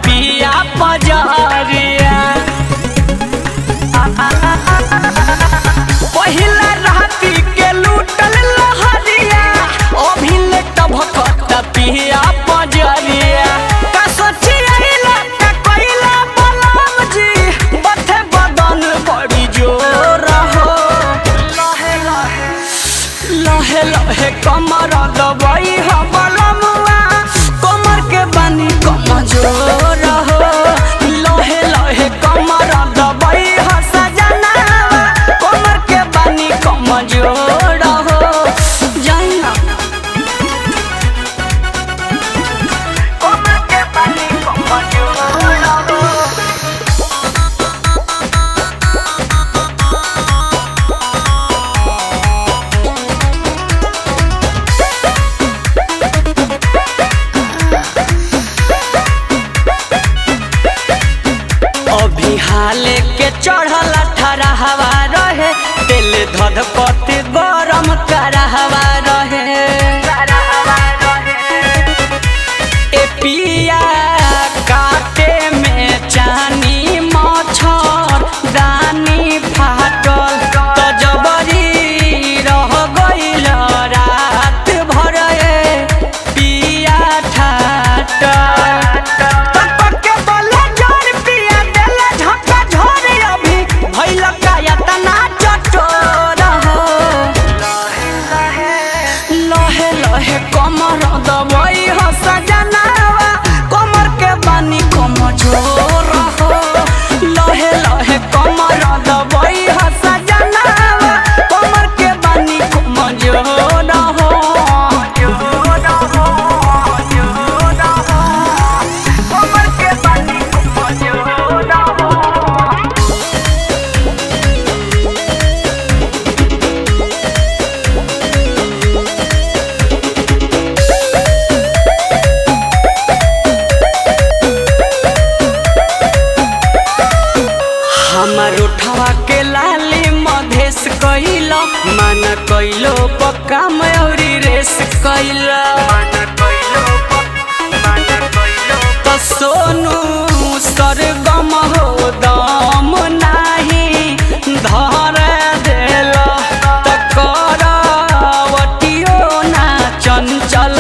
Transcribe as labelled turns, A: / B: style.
A: पिया पजरिया पहिला राती के लूटल लहरिया अभिले टभकत पिया पजरिया का सोचिया का कोइला बलम जी बथे बदन बड़ी जोर हो लहे लहे लहे लहे कमर दबाई हो बलमुआ कमर के बानी कमजोर हाले के चढ़ल ठरा हवा रहे दिल धधकत गरम कर हवा रहे ए पिया काटे में चानी मच्छर दानी फाटल तो जबरी रह गइल रात भर पिया ठाटल कमर दबाई हो सजनावा कमर के बानी कमजोर हो लहे लहे कमर दबाई हो सजनावा कमर के बानी कमजोर हो कमर के बानी कमजोर हो हमर उठवा के लाली मधेश कइला मन कइलो पक्का मयूरी रेस कइला तो सोनू सरगम हो दम नाही धर देला तो करवटियो ना चंचल